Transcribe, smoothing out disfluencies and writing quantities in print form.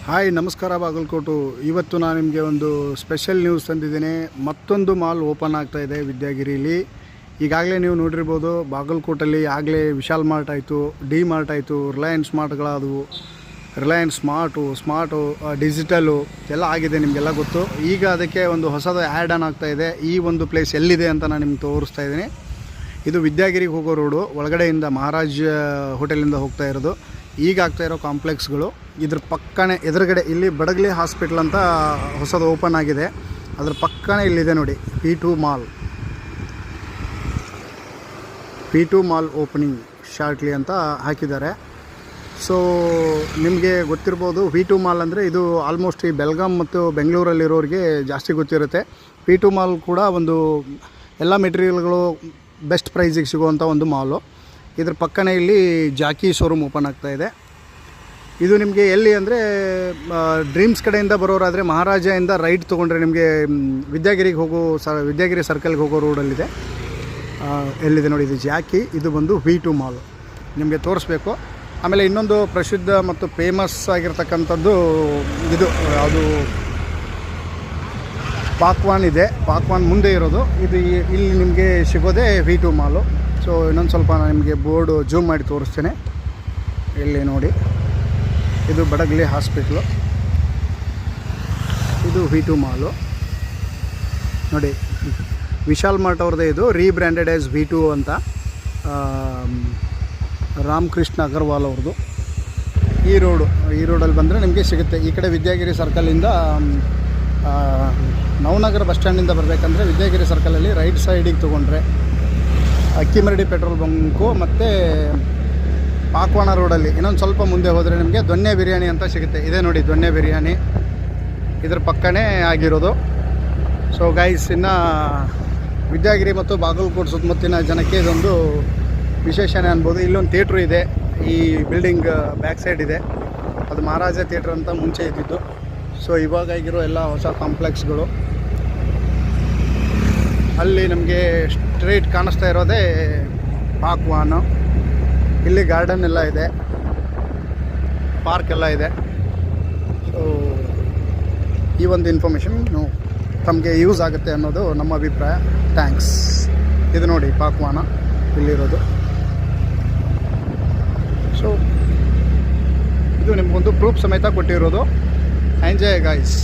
Hi ನಮಸ್ಕಾರ ಬಾಗಲಕೋಟು. ಇವತ್ತು ನಾನು ನಿಮಗೆ ಒಂದು ಸ್ಪೆಷಲ್ ನ್ಯೂಸ್ ತಂದಿದ್ದೀನಿ. ಮತ್ತೊಂದು ಮಾಲ್ ಓಪನ್ ಆಗ್ತಾ ಇದೆ ವಿದ್ಯಾಗಿರಿಲಿ. ಈಗಾಗಲೇ ನೀವು ನೋಡಿರ್ಬೋದು, ಬಾಗಲಕೋಟಲ್ಲಿ ಆಗಲೇ ವಿಶಾಲ್ ಮಾರ್ಟ್ ಆಯಿತು, ಡಿ ಮಾರ್ಟ್ ಆಯಿತು, ರಿಲಯನ್ಸ್ ಮಾರ್ಟ್ಗಳಾದವು, ರಿಲಯನ್ಸ್ ಸ್ಮಾರ್ಟು ಡಿಜಿಟಲು ಎಲ್ಲ ಆಗಿದೆ, ನಿಮಗೆಲ್ಲ ಗೊತ್ತು. ಈಗ ಅದಕ್ಕೆ ಒಂದು ಹೊಸದು ಆ್ಯಡ್ ಆನ್ ಆಗ್ತಾ ಇದೆ. ಈ ಒಂದು ಪ್ಲೇಸ್ ಎಲ್ಲಿದೆ ಅಂತ ನಾನು ನಿಮ್ಗೆ ತೋರಿಸ್ತಾ ಇದ್ದೀನಿ. ಇದು ವಿದ್ಯಾಗಿರಿಗೆ ಹೋಗೋ ರೋಡು, ಒಳಗಡೆಯಿಂದ ಮಹಾರಾಜ್ ಹೋಟೆಲಿಂದ ಹೋಗ್ತಾ ಇರೋದು. ಈಗ ಆಗ್ತಾ ಇರೋ ಕಾಂಪ್ಲೆಕ್ಸ್ಗಳು ಇದ್ರ ಪಕ್ಕನೇ ಎದುರುಗಡೆ ಇಲ್ಲಿ ಬಡಗಲಿ ಹಾಸ್ಪಿಟ್ಲ್ ಅಂತ ಹೊಸದು ಓಪನ್ ಆಗಿದೆ. ಅದ್ರ ಪಕ್ಕನೇ ಇಲ್ಲಿದೆ ನೋಡಿ, P2 ಮಾಲ್ ಓಪನಿಂಗ್ ಶಾರ್ಟ್ಲಿ ಅಂತ ಹಾಕಿದ್ದಾರೆ. ಸೊ ನಿಮಗೆ ಗೊತ್ತಿರ್ಬೋದು, P2 ಮಾಲ್ ಅಂದರೆ ಇದು ಆಲ್ಮೋಸ್ಟ್ ಈ ಬೆಲ್ಗಾಂ ಮತ್ತು ಬೆಂಗಳೂರಲ್ಲಿರೋರಿಗೆ ಜಾಸ್ತಿ ಗೊತ್ತಿರುತ್ತೆ. P2 ಮಾಲ್ ಕೂಡ ಒಂದು ಎಲ್ಲ ಮೆಟೀರಿಯಲ್ಗಳು ಬೆಸ್ಟ್ ಪ್ರೈಸಿಗೆ ಸಿಗುವಂಥ ಒಂದು ಮಾಲು. ಇದ್ರ ಪಕ್ಕನೇ ಇಲ್ಲಿ ಜಾಕಿ ಶೋರೂಮ್ ಓಪನ್ ಆಗ್ತಾ ಇದೆ. ಇದು ನಿಮಗೆ ಎಲ್ಲಿ ಅಂದರೆ ಡ್ರೀಮ್ಸ್ ಕಡೆಯಿಂದ ಬರೋರಾದರೆ ಮಹಾರಾಜದಿಂದ ರೈಟ್ ತೊಗೊಂಡ್ರೆ ನಿಮಗೆ ವಿದ್ಯಾಗಿರಿಗೆ ವಿದ್ಯಾಗಿರಿ ಸರ್ಕಲ್ಗೆ ಹೋಗೋ ರೋಡಲ್ಲಿದೆ. ಎಲ್ಲಿದೆ ನೋಡಿ, ಇದು ಜಾಕಿ, ಇದು ಬಂದು P2 ಮಾಲು ನಿಮಗೆ ತೋರಿಸ್ಬೇಕು. ಆಮೇಲೆ ಇನ್ನೊಂದು ಪ್ರಸಿದ್ಧ ಮತ್ತು ಫೇಮಸ್ ಆಗಿರ್ತಕ್ಕಂಥದ್ದು ಇದು ಯಾವುದು, ಪಾಕ್ವಾನ್ ಇದೆ. ಪಾಕ್ವಾನ್ ಮುಂದೆ ಇರೋದು ಇದು. ಇಲ್ಲಿ ನಿಮಗೆ ಸಿಗೋದೇ P2 ಮಾಲು. ಸೊ ಇನ್ನೊಂದು ಸ್ವಲ್ಪ ನಾನು ನಿಮಗೆ ಬೋರ್ಡು ಜೂಮ್ ಮಾಡಿ ತೋರಿಸ್ತೇನೆ. ಇಲ್ಲಿ ನೋಡಿ, ಇದು ಬಡಗಲಿ ಹಾಸ್ಪಿಟ್ಲು, ಇದು P2 ಮಾಲು ನೋಡಿ. ವಿಶಾಲ್ ಮಾರ್ಟ್ ಅವ್ರದ್ದೇ ಇದು, ರೀಬ್ರ್ಯಾಂಡೆಡ್ ಆ್ಯಸ್ P2 ಅಂತ. ರಾಮಕೃಷ್ಣ ಅಗರ್ವಾಲ್ ಅವ್ರದ್ದು. ಈ ರೋಡಲ್ಲಿ ಬಂದರೆ ನಿಮಗೆ ಸಿಗುತ್ತೆ. ಈ ಕಡೆ ವಿದ್ಯಾಗಿರಿ ಸರ್ಕಲಿಂದ ನವನಗರ ಬಸ್ ಸ್ಟ್ಯಾಂಡಿಂದ ಬರಬೇಕಂದ್ರೆ ವಿದ್ಯಾಗಿರಿ ಸರ್ಕಲಲ್ಲಿ ರೈಟ್ ಸೈಡಿಗೆ ತೊಗೊಂಡ್ರೆ ಅಕ್ಕಿಮರಡಿ ಪೆಟ್ರೋಲ್ ಬಂಕು ಮತ್ತು ಪಾಕ್ವಾನ ರೋಡಲ್ಲಿ ಇನ್ನೊಂದು ಸ್ವಲ್ಪ ಮುಂದೆ ಹೋದರೆ ನಿಮಗೆ ದೊನ್ನೆ ಬಿರಿಯಾನಿ ಅಂತ ಸಿಗುತ್ತೆ. ಇದೆ ನೋಡಿ, ದೊನ್ನೆ ಬಿರಿಯಾನಿ ಇದ್ರ ಪಕ್ಕನೇ ಆಗಿರೋದು. ಸೊ ಗೈಸ್, ಇನ್ನು ವಿದ್ಯಾಗಿರಿ ಮತ್ತು ಬಾಗಲಕೋಟೆ ಸುತ್ತಮುತ್ತಿನ ಜನಕ್ಕೆ ಇದೊಂದು ವಿಶೇಷನೇ ಅನ್ಬೋದು. ಇಲ್ಲೊಂದು ಥಿಯೇಟ್ರು ಇದೆ, ಈ ಬಿಲ್ಡಿಂಗ್ ಬ್ಯಾಕ್ ಸೈಡ್ ಇದೆ. ಅದು ಮಹಾರಾಜ ಥಿಯೇಟ್ರ್ ಅಂತ ಮುಂಚೆ ಇದ್ದಿದ್ದು. ಸೊ ಇವಾಗ ಆಗಿರೋ ಎಲ್ಲ ಹೊಸ ಕಾಂಪ್ಲೆಕ್ಸ್ಗಳು ಅಲ್ಲಿ ನಮಗೆ ಸ್ಟ್ರೇಟ್ ಕಾಣಿಸ್ತಾ ಇರೋದೇ ಪಾಕ್ವಾನು. ಇಲ್ಲಿ ಗಾರ್ಡನ್ ಎಲ್ಲ ಇದೆ, ಪಾರ್ಕ್ ಎಲ್ಲ ಇದೆ. ಸೊ ಈ ಒಂದು ಇನ್ಫಾರ್ಮೇಷನ್ ತಮಗೆ ಯೂಸ್ ಆಗುತ್ತೆ ಅನ್ನೋದು ನಮ್ಮ ಅಭಿಪ್ರಾಯ. ಥ್ಯಾಂಕ್ಸ್. ಇದು ನೋಡಿ ಪಾಕ್ವಾನ ಇಲ್ಲಿರೋದು. ಸೊ ಇದು ನಿಮಗೊಂದು ಪ್ರೂಫ್ ಸಮೇತ ಕೊಟ್ಟಿರೋದು. Enjoy guys.